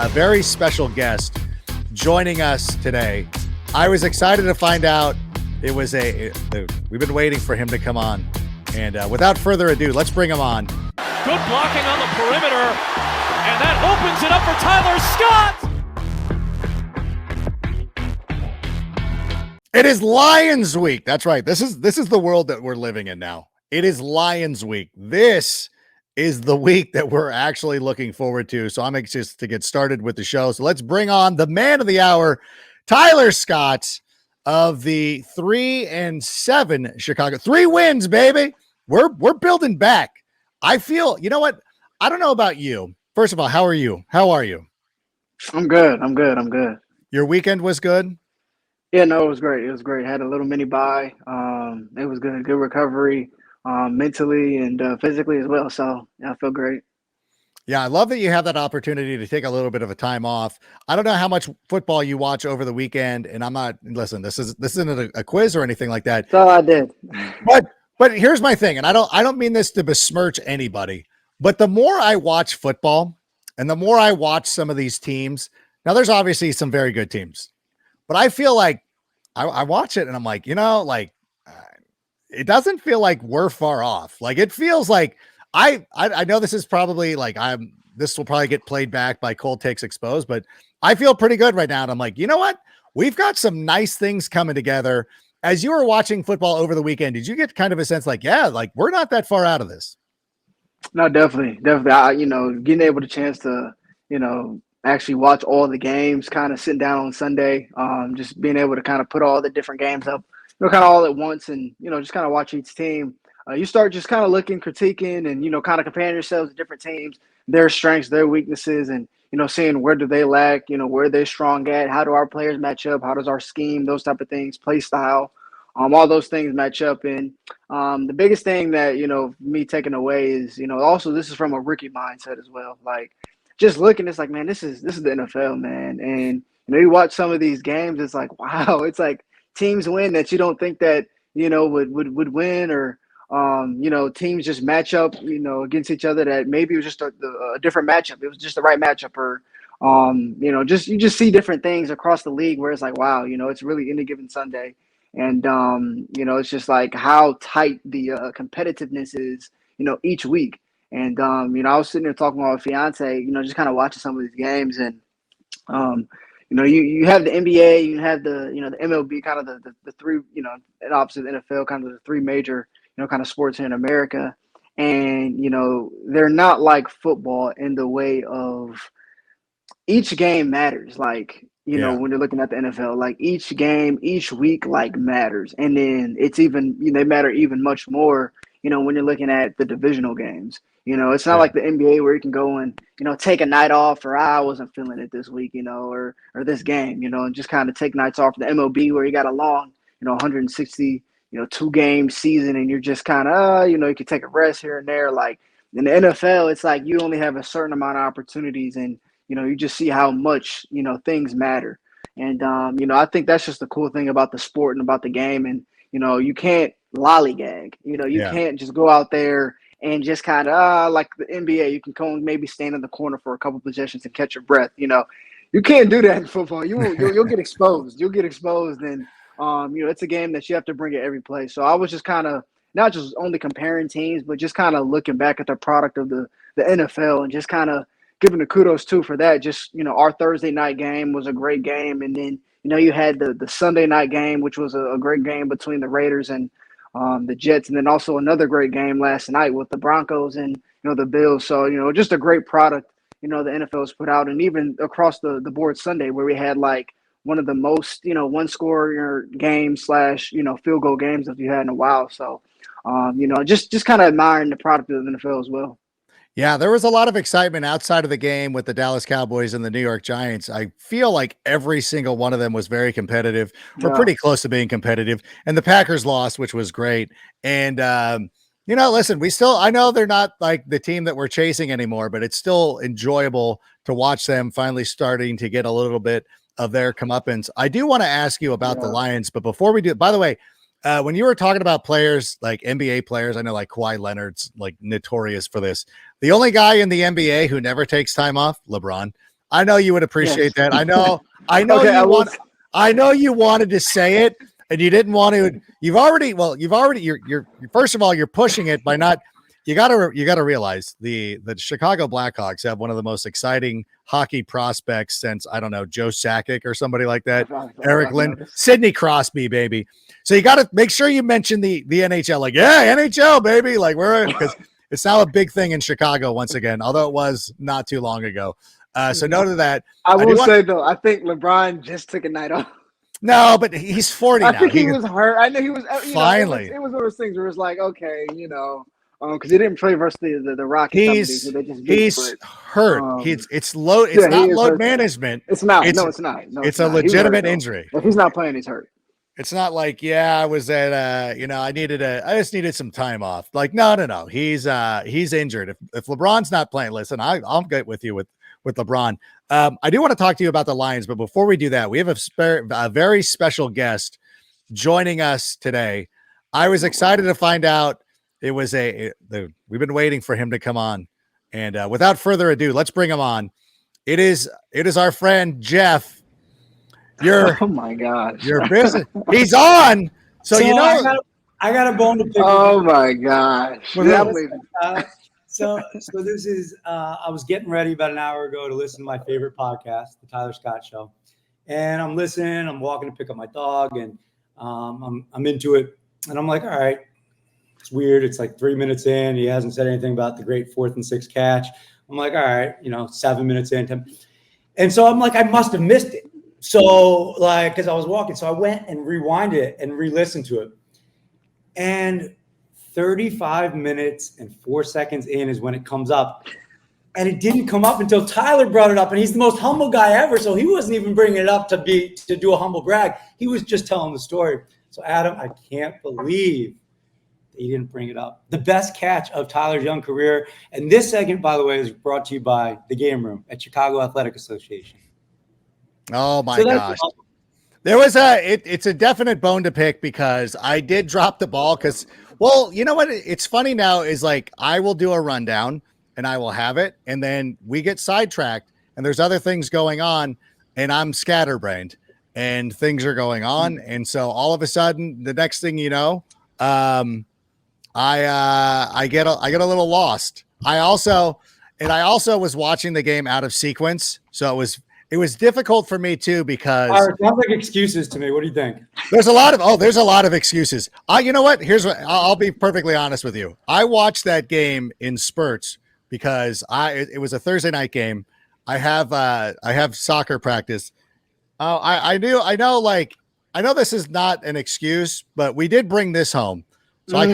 A very special guest joining us today. I was excited to find out it was we've been waiting for him to come on. And without further ado, let's bring him on. Good blocking on the perimeter, and that opens it up for Tyler Scott. It is Lions Week. That's right. This is the world that we're living in now. It is Lions Week. This is the week that we're actually looking forward to. So I'm anxious to get started with the show. So let's bring on the man of the hour, Tyler Scott of the 3-7 Chicago. 3 wins, baby. We're building back. I feel, you know what? I don't know about you. First of all, how are you? How are you? I'm good. Your weekend was good? Yeah, no, it was great. It was great. Had a little mini bye. It was good. Good recovery, mentally and physically as well. So yeah, I feel great. Yeah, I love that you have that opportunity to take a little bit of a time off. I don't know how much football you watch over the weekend, and I'm not. Listen, this isn't a quiz or anything like that. That's all I did. But here's my thing, and I don't mean this to besmirch anybody, but the more I watch football, and the more I watch some of these teams. Now, there's obviously some very good teams, but I feel like I watch it and I'm like, it doesn't feel like we're far off. Like it feels like I know this is probably like this will probably get played back by Cold Takes Exposed, but I feel pretty good right now. And I'm like, you know what? We've got some nice things coming together. As you were watching football over the weekend, did you get kind of a sense like, yeah, like we're not that far out of this? No, definitely. Getting able to chance to, actually watch all the games, kind of sitting down on Sunday, just being able to kind of put all the different games up, kind of all at once and, just kind of watch each team. You start just kind of looking, critiquing and, kind of comparing yourselves to different teams, their strengths, their weaknesses, and, seeing where do they lack, where they're strong at, how do our players match up, how does our scheme, those type of things, play style, all those things match up. And the biggest thing that, me taking away is, also this is from a rookie mindset as well. Like just looking, it's like, man, this is the NFL, man. And, you watch some of these games, it's like, wow, it's like teams win that you don't think that, would win or, teams just match up, against each other that maybe it was just a different matchup. It was just the right matchup or, you just see different things across the league where it's like, wow, it's really any given Sunday. And, it's just like how tight the competitiveness is, each week. And, I was sitting there talking with my fiance, just kind of watching some of these games and, you have the NBA, you have the, the MLB, kind of the three, and opposite the NFL, kind of the three major, kind of sports here in America. And, they're not like football in the way of each game matters. Like, when you're looking at the NFL, like each game, each week, like matters. And then it's even, they matter even much more, when you're looking at the divisional games. It's not like the NBA where you can go and, take a night off or I wasn't feeling it this week, or this game, and just kind of take nights off. The MLB where you got a long, 160, 2-game season and you're just kind of, you can take a rest here and there. Like in the NFL, it's like you only have a certain amount of opportunities and, you just see how much, things matter. And, I think that's just the cool thing about the sport and about the game. And, you can't lollygag, you can't just go out there and just kind of like the NBA, you can go and maybe stand in the corner for a couple possessions and catch your breath. You can't do that in football. You'll get exposed. You'll get exposed. And, it's a game that you have to bring at every play. So I was just kind of not just only comparing teams, but just kind of looking back at the product of the NFL and just kind of giving the kudos too for that. Just, our Thursday night game was a great game. And then, you had the Sunday night game, which was a great game between the Raiders and the Jets. And then also another great game last night with the Broncos and, the Bills. So, just a great product, the NFL's put out. And even across the board Sunday where we had like one of the most, one score games / field goal games that you had in a while. So, just kind of admiring the product of the NFL as well. Yeah, there was a lot of excitement outside of the game with the Dallas Cowboys and the New York Giants. I feel like every single one of them was very competitive or pretty close to being competitive. And the Packers lost, which was great. And, listen, I know they're not like the team that we're chasing anymore, but it's still enjoyable to watch them finally starting to get a little bit of their comeuppance. I do want to ask you about the Lions, but before we do, by the way, when you were talking about players like NBA players, I know like Kawhi Leonard's like notorious for this. The only guy in the NBA who never takes time off, LeBron. I know you would appreciate that. I know Okay, I know you wanted to say it and you didn't want to. You're first of all, you're pushing it by not. You gotta realize the Chicago Blackhawks have one of the most exciting hockey prospects since, I don't know, Joe Sakic or somebody like that. Eric Lynn, Sidney Crosby, baby. So you gotta make sure you mention the NHL, like, yeah, NHL, baby. Like, because it's now a big thing in Chicago once again, although it was not too long ago. So note to that. I will say though, I think LeBron just took a night off. No, but he's 40 now. I think he was hurt. I know he was. Finally. It was one of those things where it's like, okay, because he didn't play versus the Rockets. He's hurt. It's load. It's not load management. It's not. It's not. It's a legitimate injury. If he's not playing, he's hurt. It's not like, I was at I just needed some time off. Like, no. He's injured. If LeBron's not playing, listen, I'll get with you with LeBron. I do want to talk to you about the Lions, but before we do that, we have a very special guest joining us today. I was excited to find out it was we've been waiting for him to come on, and without further ado, let's bring him on. It is our friend Jeff. Oh my gosh, your business. He's on. So I got a bone to pick. Oh my gosh. So this is I was getting ready about an hour ago to listen to my favorite podcast, the Tyler Scott Show, and I'm listening. I'm walking to pick up my dog, and I'm into it, and I'm like, all right, it's weird. It's like 3 minutes in. He hasn't said anything about the great 4th and 6 catch. I'm like, all right, 7 minutes in, and so I'm like, I must have missed it. So because I was walking, so I went and rewinded it and re-listened to it, and 35 minutes and 4 seconds in is when it comes up. And it didn't come up until Tyler brought it up. And he's the most humble guy ever. So he wasn't even bringing it up to do a humble brag. He was just telling the story. So Adam, I can't believe that he didn't bring it up. The best catch of Tyler's young career. And this segment, by the way, is brought to you by the Game Room at Chicago Athletic Association. Oh my gosh. There was it's a definite bone to pick because I did drop the ball because, well, you know what? It's funny now is like I will do a rundown and I will have it. And then we get sidetracked and there's other things going on and I'm scatterbrained and things are going on. And so all of a sudden, the next thing you know, I get a little lost. I also was watching the game out of sequence. So it was difficult for me too because it sounds like excuses to me. What do you think? There's a lot of excuses. You know what? Here's what I'll be perfectly honest with you. I watched that game in spurts because it was a Thursday night game. I have soccer practice. I know this is not an excuse, but we did bring this home. So I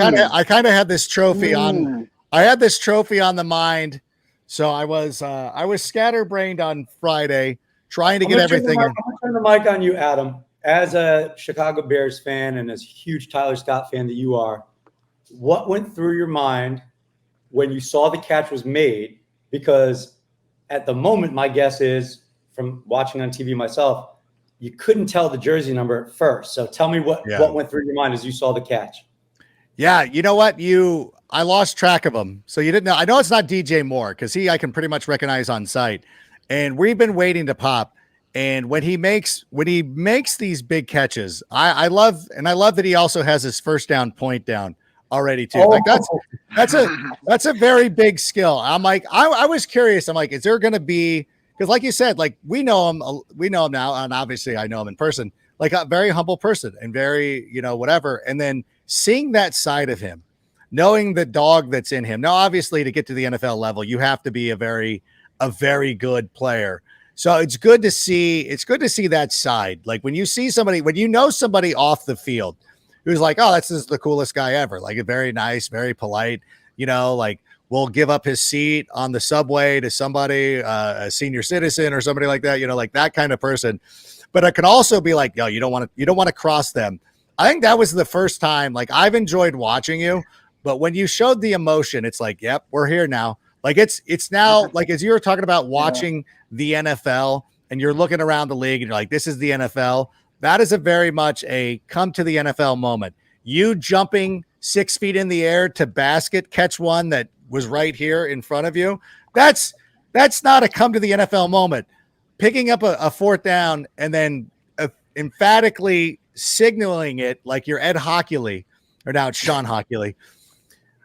kind of had this trophy on. I had this trophy on the mind. So I was scatterbrained on Friday, trying to get everything. I'm gonna turn the mic on you, Adam. As a Chicago Bears fan and as a huge Tyler Scott fan that you are, what went through your mind when you saw the catch was made? Because at the moment, my guess is from watching on TV myself, you couldn't tell the jersey number at first. So tell me what went through your mind as you saw the catch. Yeah, you know what? I lost track of him. So you didn't know. I know it's not DJ Moore because I can pretty much recognize on sight. And we've been waiting to pop. And when he makes these big catches, I love that he also has his first down point down already too. Like that's a very big skill. I'm like, I was curious. I'm like, is there going to be, because like you said, like we know him now. And obviously I know him in person, like a very humble person and very, whatever. And then seeing that side of him, knowing the dog that's in him. Now, obviously, to get to the NFL level, you have to be a very good player. So it's good to see that side. Like when you see somebody, when you know somebody off the field who's like, oh, this is the coolest guy ever. Like a very nice, very polite, like will give up his seat on the subway to somebody, a senior citizen or somebody like that, like that kind of person. But it can also be like, you don't want to cross them. I think that was the first time, like I've enjoyed watching you. But when you showed the emotion, it's like, yep, we're here now. Like it's now like as you were talking about watching the NFL and you're looking around the league and you're like, this is the NFL. That is a very much a come to the NFL moment. You jumping 6 feet in the air to basket, catch one that was right here in front of you. That's not a come to the NFL moment. picking up a fourth down and then emphatically signaling it like you're Ed Hockley, or now it's Sean Hockley.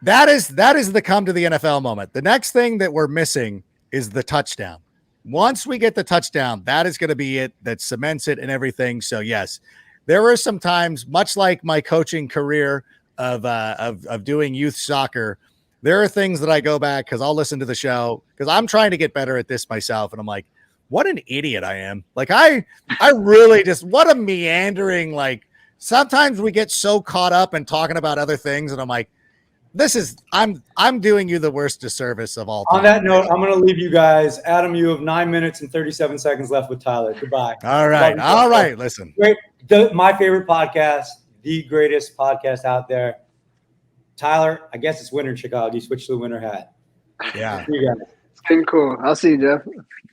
That is the come to the NFL moment. The next thing that we're missing is the touchdown. Once we get the touchdown, that is going to be it. That cements it and everything. So yes, there were some times, much like my coaching career of doing youth soccer, there are things that I go back because I'll listen to the show because I'm trying to get better at this myself, and I'm like, what an idiot I am. Like I really just, what a meandering, like sometimes we get so caught up in talking about other things, and I'm like, I'm doing you the worst disservice of all time. On that note, I'm going to leave you guys. Adam, you have 9 minutes and 37 seconds left with Tyler. Goodbye. All right. Listen. Great. My favorite podcast, the greatest podcast out there. Tyler, I guess it's winter in Chicago. You switched to the winter hat. Yeah. It's getting cool. I'll see you, Jeff.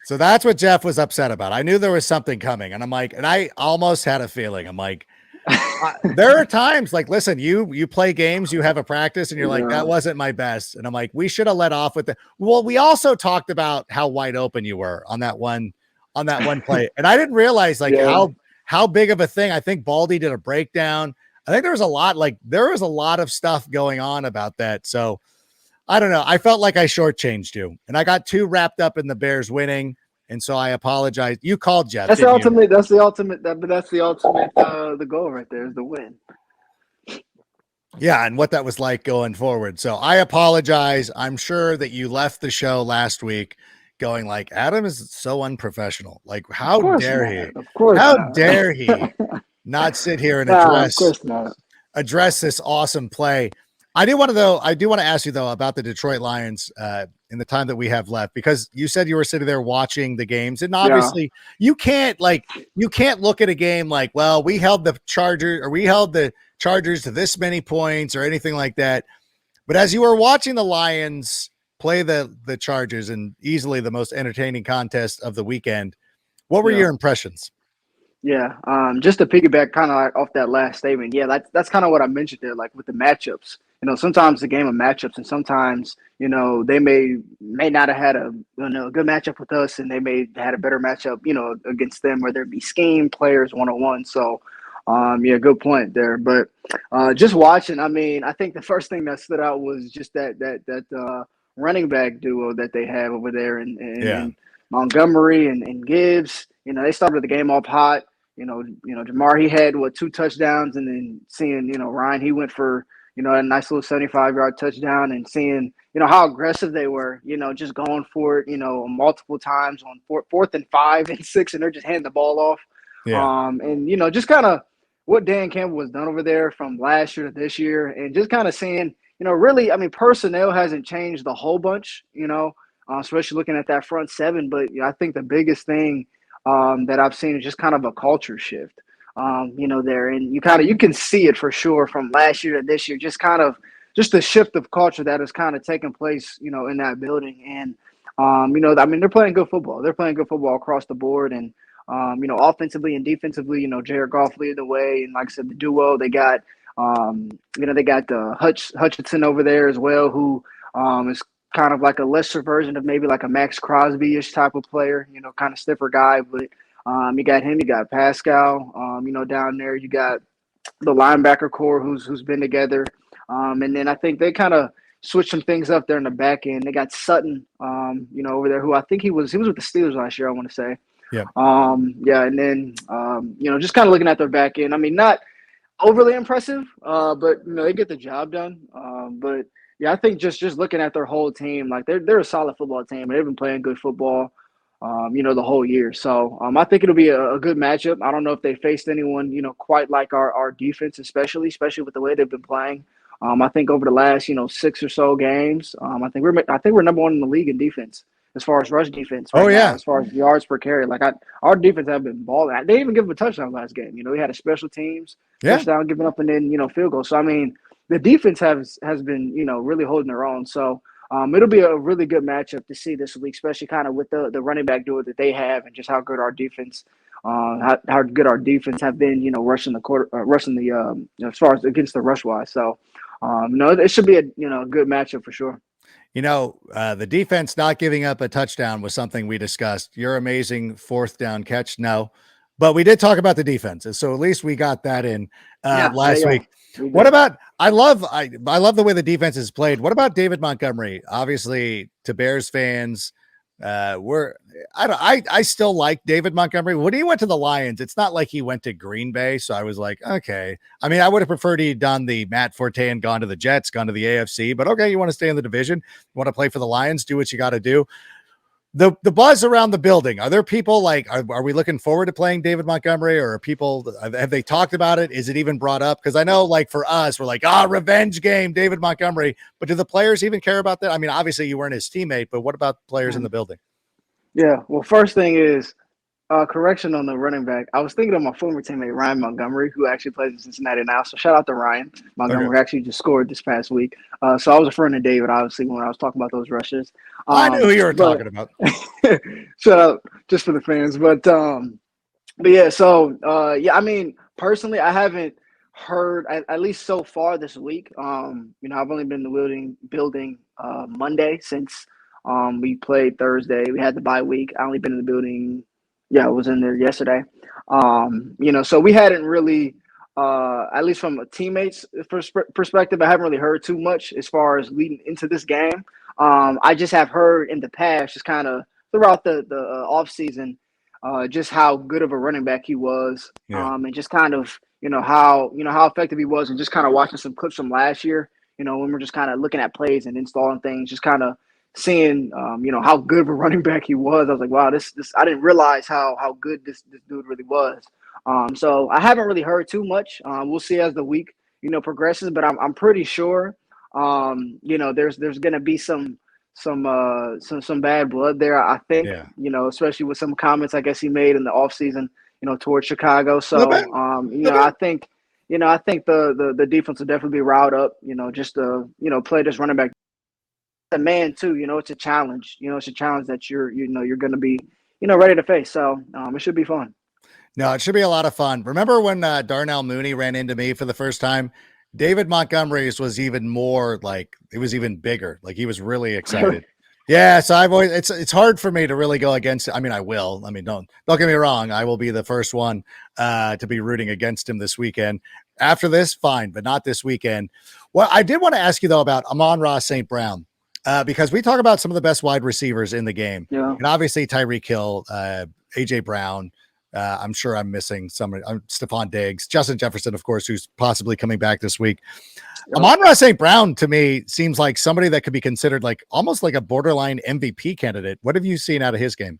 So that's what Jeff was upset about. I knew there was something coming, and I'm like, and I almost had a feeling. I'm like, there are times like, listen, you play games, you have a practice, and you're like, that wasn't my best. And I'm like, we should have let off with it. Well, we also talked about how wide open you were on that one play. And I didn't realize like how big of a thing. I think Baldy did a breakdown. I think there was a lot of stuff going on about that. So I don't know. I felt like I shortchanged you, and I got too wrapped up in the Bears winning. And so I apologize. You called Jeff. That's the ultimate. That's the ultimate. The goal right there is the win. Yeah, and what that was like going forward. So I apologize. I'm sure that you left the show last week going like, Adam is so unprofessional. Like, how dare he? Of course, how dare he not sit here and address this awesome play? I do want to ask you though about the Detroit Lions in the time that we have left, because you said you were sitting there watching the games, and obviously you can't look at a game like, well, we held the Chargers to this many points or anything like that. But as you were watching the Lions play the Chargers in easily the most entertaining contest of the weekend, what were your impressions? Yeah, just to piggyback kind of like off that last statement, that's kind of what I mentioned there, like with the matchups. Sometimes the game of matchups, and sometimes, they may not have had a good matchup with us, and they may have had a better matchup, against them, whether it be scheme, players, one-on-one. So, good point there. But just watching, I think the first thing that stood out was just that running back duo that they have over there, and Montgomery and Gibbs. They started the game off hot. Jamar, he had 2 touchdowns, and then seeing Ryan, he went for a nice little 75-yard touchdown, and seeing how aggressive they were, just going for it, multiple times on 4th and 5 and 6, and they're just handing the ball off. And just kind of what Dan Campbell has done over there from last year to this year, and just kind of seeing, really, personnel hasn't changed the whole bunch, especially looking at that front seven. But I think the biggest thing that I've seen is just kind of a culture shift, there. And you can see it for sure from last year to this year, just the shift of culture that has kind of taken place, in that building. And, they're playing good football. They're playing good football across the board. And, offensively and defensively, Jared Goff leading the way. And like I said, the duo, they got, they got Hutchinson over there as well, who is kind of like a lesser version of maybe like a Max Crosby-ish type of player, kind of stiffer guy. But you got him, you got Pascal, down there. You got the linebacker core who's been together. And then I think they kind of switched some things up there in the back end. They got Sutton, over there, who I think he was with the Steelers last year, I want to say. Yeah. And then, just kind of looking at their back end. Not overly impressive, but, they get the job done. But, yeah, I think just looking at their whole team, like they're a solid football team, and they've been playing good football, the whole year. So I think it'll be a good matchup. I don't know if they faced anyone, quite like our defense, especially with the way they've been playing. I think over the last, 6 or so games, I think we're number 1 in the league in defense as far as rush defense. Right now, as far as yards per carry, like our defense have been balling. They didn't even give him a touchdown last game. We had a special teams touchdown given up, and then field goal. So the defense has been, really holding their own. So it'll be a really good matchup to see this week, especially kind of with the running back duo that they have, and just how good our defense, how good our defense have been, rushing as far as against the rush wise. So it should be a good matchup for sure. The defense not giving up a touchdown was something we discussed. Your amazing fourth down catch. No, but we did talk about the defense. So at least we got that in last week. What about, I love the way the defense is played. What about David Montgomery? Obviously to Bears fans, I still like David Montgomery. When he went to the Lions, it's not like he went to Green Bay. So I was like, okay. I mean, I would have preferred he'd done the Matt Forte and gone to the Jets, gone to the AFC, but okay, you want to stay in the division, you want to play for the Lions, do what you got to do. The buzz around the building, are there people like, are we looking forward to playing David Montgomery, or are people, have they talked about it? Is it even brought up? Because I know, like, for us, we're like, revenge game, David Montgomery. But do the players even care about that? I mean, obviously you weren't his teammate, but what about players in the building? Yeah. Well, first thing is, correction on the running back. I was thinking of my former teammate, Ryan Montgomery, who actually plays in Cincinnati now. So shout out to Ryan Montgomery. Okay. Actually just scored this past week. So I was referring to David, obviously, when I was talking about those rushes. I knew who you were talking about. Shout out just for the fans. But yeah, so I mean, personally, I haven't heard, at least so far this week. I've only been in the building Monday since we played Thursday. We had the bye week. I only been in the building. Yeah, I was in there yesterday. So we hadn't really, at least from a teammate's perspective, I haven't really heard too much as far as leading into this game. I just have heard in the past, just kind of throughout the off season, just how good of a running back he was, and just kind of how effective he was, and just kind of watching some clips from last year. When we're just kind of looking at plays and installing things, just kind of seeing how good of a running back he was. I was like, wow, this I didn't realize how good this dude really was. So I haven't really heard too much. We'll see as the week progresses, but I'm pretty sure there's gonna be some bad blood there, I think. Especially with some comments I guess he made in the offseason towards Chicago. So I think the defense will definitely be riled up, just to play this running back. A man too, it's a challenge. It's a challenge that you're going to be, ready to face. So it should be fun. No, it should be a lot of fun. Remember when Darnell Mooney ran into me for the first time? David Montgomery's was even more, like, it was even bigger. Like, he was really excited. Yeah, so I've always, it's hard for me to really go against it. I mean, I will. I mean, don't get me wrong. I will be the first one to be rooting against him this weekend. After this, fine, but not this weekend. Well, I did want to ask you though about Amon-Ra St. Brown. Because we talk about some of the best wide receivers in the game. Yeah. And obviously Tyreek Hill, AJ Brown. I'm sure I'm missing somebody. Stephon Diggs, Justin Jefferson, of course, who's possibly coming back this week. Yeah. Amon-Ra St. Brown to me seems like somebody that could be considered like almost like a borderline MVP candidate. What have you seen out of his game?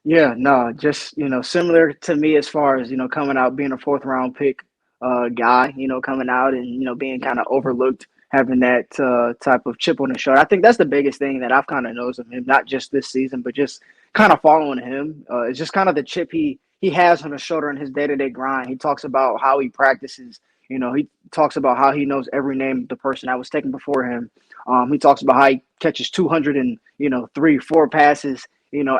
Yeah, no, just similar to me as far as coming out being a fourth round pick guy. Coming out and being kind of overlooked, having that type of chip on his shoulder. I think that's the biggest thing that I've kind of noticed of him, not just this season, but just kind of following him. It's just kind of the chip he has on his shoulder in his day-to-day grind. He talks about how he practices. He talks about how he knows every name of the person that was taken before him. He talks about how he catches 203-4 passes,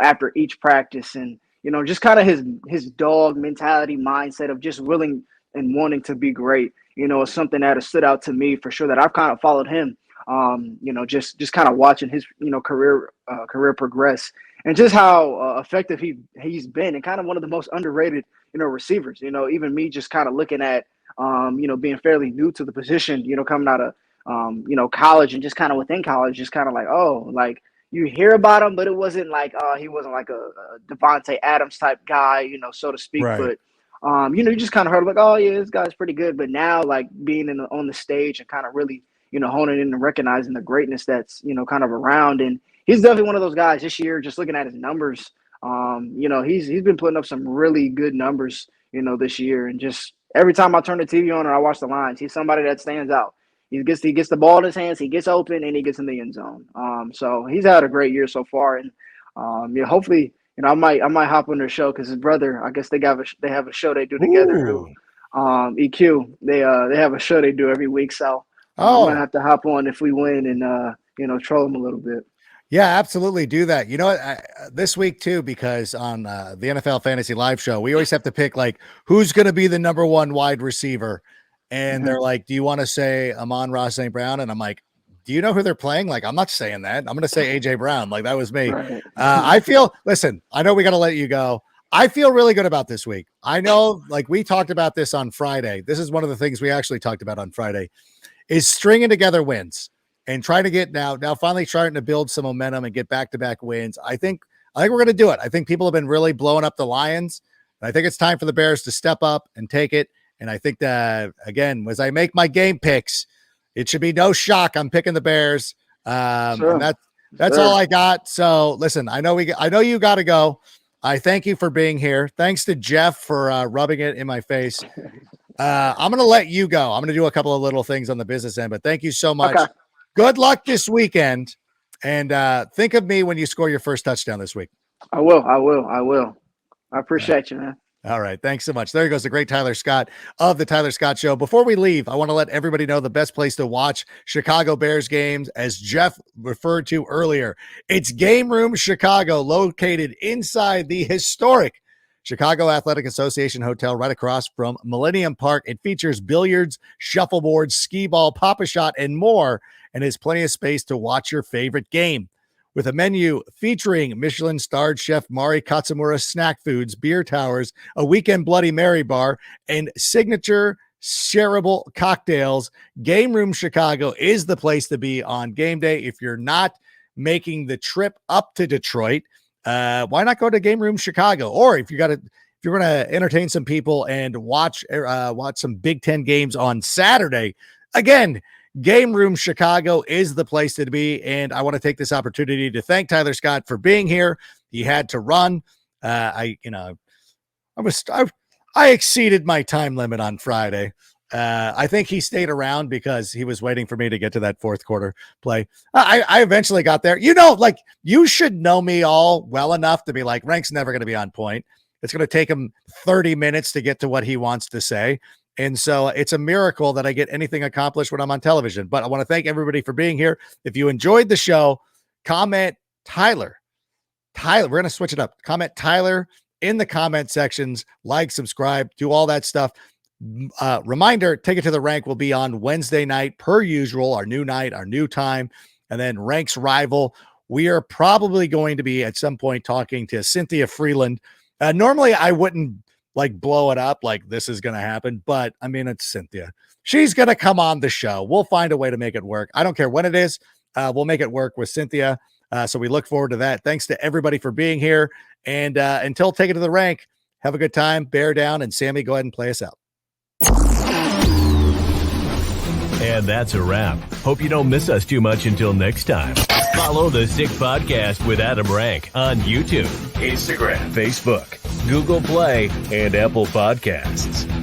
after each practice. And, just kind of his dog mentality mindset of just willing and wanting to be great. Is something that has stood out to me for sure, that I've kind of followed him, just kind of watching his, career progress, and just how effective he's been, and kind of one of the most underrated, receivers. Even me just kind of looking at, being fairly new to the position, coming out of, college, and just kind of within college, just kind of like, oh, like you hear about him, but it wasn't like, he wasn't like a Devontae Adams type guy, so to speak. Right. But you just kind of heard like, oh yeah, this guy's pretty good. But now, like being on the stage and kind of really, honing in and recognizing the greatness that's, kind of around. And he's definitely one of those guys this year, just looking at his numbers. He's been putting up some really good numbers, this year. And just every time I turn the TV on or I watch the lines, he's somebody that stands out. He gets the ball in his hands, he gets open, and he gets in the end zone. So he's had a great year so far. And hopefully, I might hop on their show, because his brother, I guess they have a show they do together. EQ, they have a show they do every week. So I'm gonna have to hop on if we win and troll them a little bit. Yeah, absolutely. Do that. You know what? This week too, because on the NFL Fantasy Live show, we always have to pick like who's going to be the number one wide receiver. And they're like, do you want to say Amon-Ra St. Brown? And I'm like, do you know who they're playing? Like, I'm not saying that. I'm going to say AJ Brown. Like, that was me. Right. Listen, I know we got to let you go. I feel really good about this week. I know, like, we talked about this on Friday. This is one of the things we actually talked about on Friday, is stringing together wins and trying to get now finally starting to build some momentum and get back-to-back wins. I think we're going to do it. I think people have been really blowing up the Lions. I think it's time for the Bears to step up and take it. And I think that, again, as I make my game picks, it should be no shock I'm picking the Bears. Sure. And that's all I got. So listen, I know you got to go. I thank you for being here. Thanks to Jeff for rubbing it in my face. I'm going to let you go. I'm going to do a couple of little things on the business end, but thank you so much. Okay. Good luck this weekend. And think of me when you score your first touchdown this week. I will. I appreciate you, man. All right. Thanks so much. There goes the great Tyler Scott of the Tyler Scott Show. Before we leave, I want to let everybody know the best place to watch Chicago Bears games, as Jeff referred to earlier. It's Game Room Chicago, located inside the historic Chicago Athletic Association Hotel right across from Millennium Park. It features billiards, shuffleboard, skee ball, pop-a-shot, and more, and has plenty of space to watch your favorite game. With a menu featuring Michelin-starred chef Mari Katsumura snack foods, beer towers, a weekend Bloody Mary bar, and signature shareable cocktails, Game Room Chicago is the place to be on game day. If you're not making the trip up to Detroit, why not go to Game Room Chicago? Or if you're going to entertain some people and watch some Big Ten games on Saturday, again, Game Room Chicago is the place to be. And I want to take this opportunity to thank Tyler Scott for being here. He had to run. I exceeded my time limit on Friday. I think he stayed around because he was waiting for me to get to that fourth quarter play. I eventually got there. You should know me all well enough to be like, Rank's never going to be on point. It's going to take him 30 minutes to get to what he wants to say. And so it's a miracle that I get anything accomplished when I'm on television. But I want to thank everybody for being here. If you enjoyed the show, comment Tyler. We're going to switch it up. Comment Tyler in the comment sections. Like, subscribe, do all that stuff. Reminder, Take It to the Rank will be on Wednesday night, per usual, our new night, our new time. And then Rank's Rival. We are probably going to be at some point talking to Cynthia Freeland. Normally, I wouldn't blow it up like this is going to happen, but I mean, it's Cynthia. She's going to come on the show. We'll find a way to make it work. I don't care when it is. We'll make it work with Cynthia. So we look forward to that. Thanks to everybody for being here. And until Take It to the Rank, have a good time. Bear down. And Sammy, go ahead and play us out. And that's a wrap. Hope you don't miss us too much until next time. Follow the Sick Podcast with Adam Rank on YouTube, Instagram, Facebook, Google Play, and Apple Podcasts.